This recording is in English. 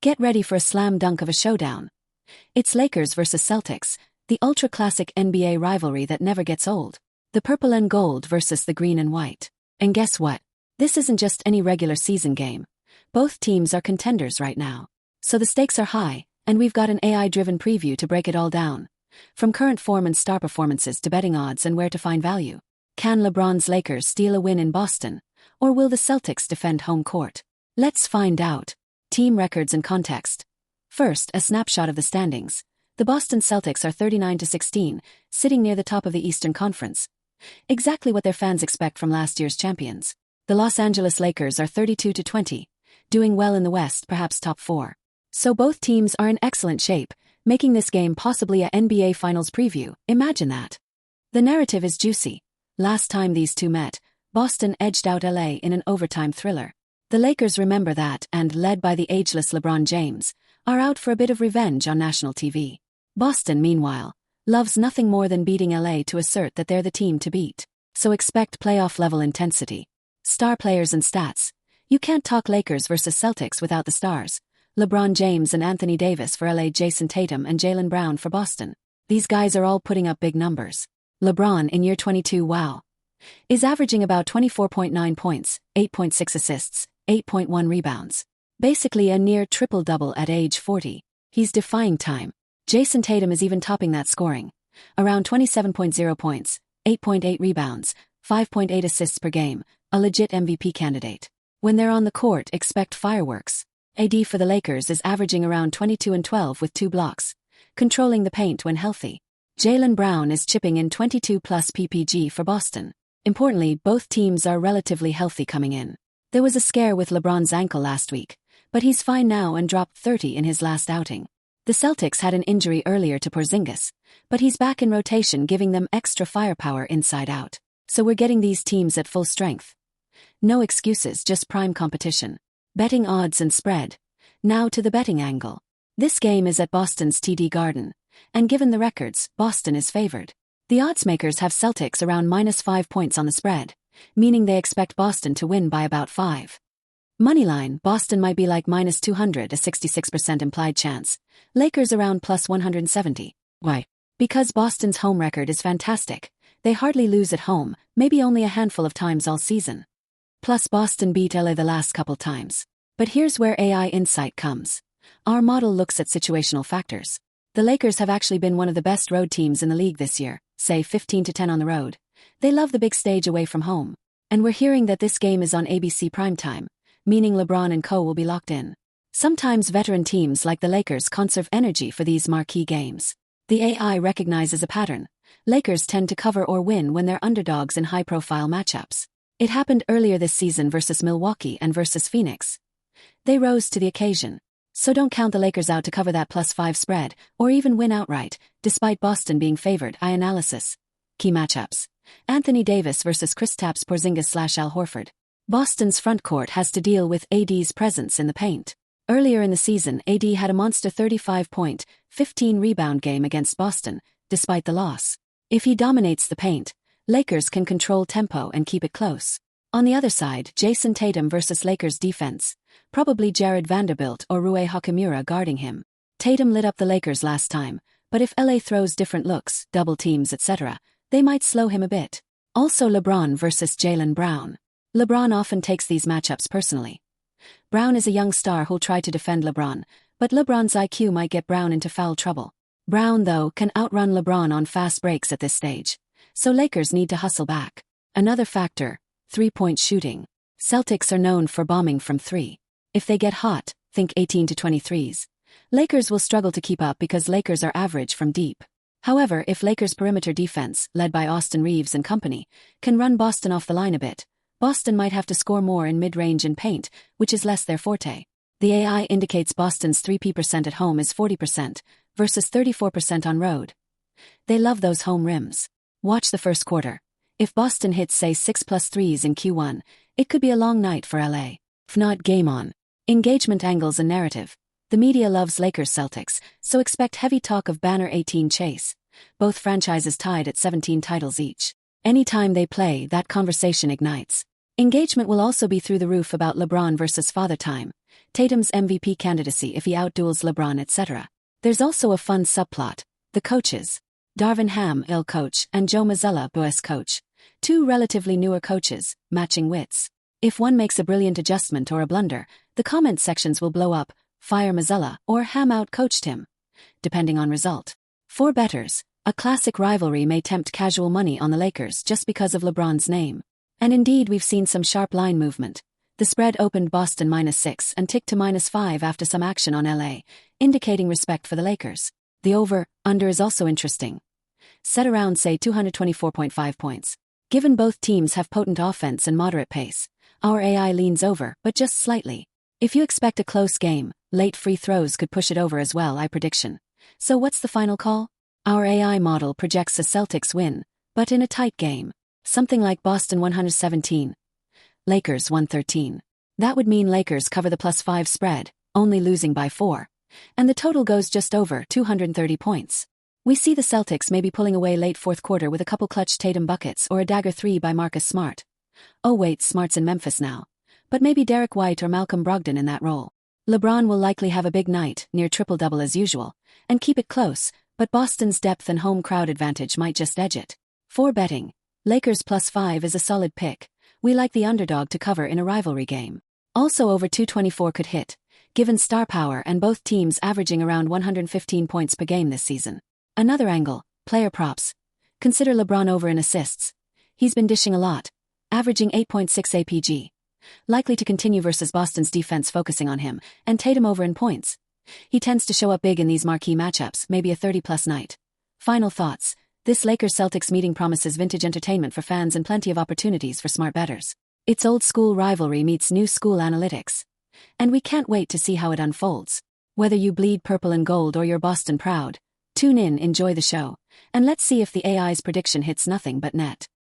Get ready for a slam dunk of a showdown. It's Lakers versus Celtics, the ultra-classic NBA rivalry that never gets old. The purple and gold versus the green and white. And guess what? This isn't just any regular season game. Both teams are contenders right now. So the stakes are high, and we've got an AI-driven preview to break it all down. From current form and star performances to betting odds and where to find value. Can LeBron's Lakers steal a win in Boston? Or will the Celtics defend home court? Let's find out. Team records and context. First, a snapshot of the standings. The Boston Celtics are 39-16, sitting near the top of the Eastern Conference. Exactly what their fans expect from last year's champions. The Los Angeles Lakers are 32-20, doing well in the West, perhaps top 4. So both teams are in excellent shape, making this game possibly a NBA Finals preview. Imagine that. The narrative is juicy. Last time these two met, Boston edged out LA in an overtime thriller. The Lakers remember that and, led by the ageless LeBron James, are out for a bit of revenge on national TV. Boston, meanwhile, loves nothing more than beating LA to assert that they're the team to beat. So expect playoff-level intensity. Star players and stats. You can't talk Lakers versus Celtics without the stars. LeBron James and Anthony Davis for LA, Jayson Tatum and Jaylen Brown for Boston. These guys are all putting up big numbers. LeBron, in year 22, is averaging about 24.9 points, 8.6 assists, 8.1 rebounds. Basically a near triple-double at age 40. He's defying time. Jayson Tatum is even topping that scoring. Around 27.0 points, 8.8 rebounds, 5.8 assists per game, a legit MVP candidate. When they're on the court, expect fireworks. AD for the Lakers is averaging around 22-12 with 2 blocks, controlling the paint when healthy. Jaylen Brown is chipping in 22-plus PPG for Boston. Importantly, both teams are relatively healthy coming in. There was a scare with LeBron's ankle last week, but he's fine now and dropped 30 in his last outing. The Celtics had an injury earlier to Porzingis, but he's back in rotation, giving them extra firepower inside out. So we're getting these teams at full strength. No excuses, just prime competition. Betting odds and spread. Now to the betting angle. This game is at Boston's TD Garden, and given the records, Boston is favored. The oddsmakers have Celtics around -5 points on the spread, meaning they expect Boston to win by about 5. Moneyline, Boston might be like -200, a 66% implied chance. Lakers around +170. Why? Because Boston's home record is fantastic. They hardly lose at home, maybe only a handful of times all season. Plus Boston beat LA the last couple times. But here's where AI insight comes. Our model looks at situational factors. The Lakers have actually been one of the best road teams in the league this year, say 15-10 on the road. They love the big stage away from home. And we're hearing that this game is on ABC primetime, meaning LeBron and co will be locked in. Sometimes veteran teams like the Lakers conserve energy for these marquee games. The AI recognizes a pattern. Lakers tend to cover or win when they're underdogs in high-profile matchups. It happened earlier this season versus Milwaukee and versus Phoenix. They rose to the occasion. So don't count the Lakers out to cover that +5 spread, or even win outright, despite Boston being favored. Analysis. Key matchups. Anthony Davis versus Kristaps Porzingis/Al Horford. Boston's frontcourt has to deal with AD's presence in the paint. Earlier in the season, AD had a monster 35-point, 15-rebound game against Boston, despite the loss. If he dominates the paint, Lakers can control tempo and keep it close. On the other side, Jayson Tatum versus Lakers defense. Probably Jared Vanderbilt or Rui Hachimura guarding him. Tatum lit up the Lakers last time, but if LA throws different looks, double teams, etc., they might slow him a bit. Also LeBron versus Jaylen Brown. LeBron often takes these matchups personally. Brown is a young star who'll try to defend LeBron, but LeBron's IQ might get Brown into foul trouble. Brown, though, can outrun LeBron on fast breaks at this stage, so Lakers need to hustle back. Another factor, 3-point shooting. Celtics are known for bombing from 3. If they get hot, think 18 to 23s. Lakers will struggle to keep up because Lakers are average from deep. However, if Lakers' perimeter defense, led by Austin Reeves and company, can run Boston off the line a bit, Boston might have to score more in mid-range and paint, which is less their forte. The AI indicates Boston's 3P% at home is 40%, versus 34% on road. They love those home rims. Watch the first quarter. If Boston hits, say, 6+ threes in Q1, it could be a long night for LA. If not, game on. Engagement angles and narrative. The media loves Lakers Celtics, so expect heavy talk of banner 18 chase. Both franchises tied at 17 titles each. Anytime they play, that conversation ignites. Engagement will also be through the roof about LeBron versus Father Time, Tatum's MVP candidacy if he outduels LeBron, etc. There's also a fun subplot: the coaches. Darvin Ham, ill coach, and Joe Mazzulla, BS coach. Two relatively newer coaches, matching wits. If one makes a brilliant adjustment or a blunder, the comment sections will blow up, fire Mazzulla, or Ham out-coached him, depending on result. For bettors, a classic rivalry may tempt casual money on the Lakers just because of LeBron's name. And indeed, we've seen some sharp line movement. The spread opened Boston -6 and ticked to -5 after some action on LA, indicating respect for the Lakers. The over-under is also interesting. Set around, say, 224.5 points. Given both teams have potent offense and moderate pace, our AI leans over, but just slightly. If you expect a close game, late free throws could push it over as well, prediction. So what's the final call? Our AI model projects a Celtics win, but in a tight game. Something like Boston 117, Lakers 113. That would mean Lakers cover the +5 spread, only losing by 4. And the total goes just over 230 points. We see the Celtics maybe pulling away late fourth quarter with a couple clutch Tatum buckets or a dagger 3 by Marcus Smart. Oh wait, Smart's in Memphis now. But maybe Derek White or Malcolm Brogdon in that role. LeBron will likely have a big night, near triple-double as usual, and keep it close, but Boston's depth and home crowd advantage might just edge it. For betting, Lakers +5 is a solid pick. We like the underdog to cover in a rivalry game. Also over 224 could hit, given star power and both teams averaging around 115 points per game this season. Another angle, player props. Consider LeBron over in assists. He's been dishing a lot, averaging 8.6 APG. Likely to continue versus Boston's defense focusing on him, and Tatum over in points. He tends to show up big in these marquee matchups, maybe a 30-plus night. Final thoughts. This Lakers-Celtics meeting promises vintage entertainment for fans and plenty of opportunities for smart bettors. It's old-school rivalry meets new-school analytics. And we can't wait to see how it unfolds. Whether you bleed purple and gold or you're Boston proud, tune in, enjoy the show, and let's see if the AI's prediction hits nothing but net.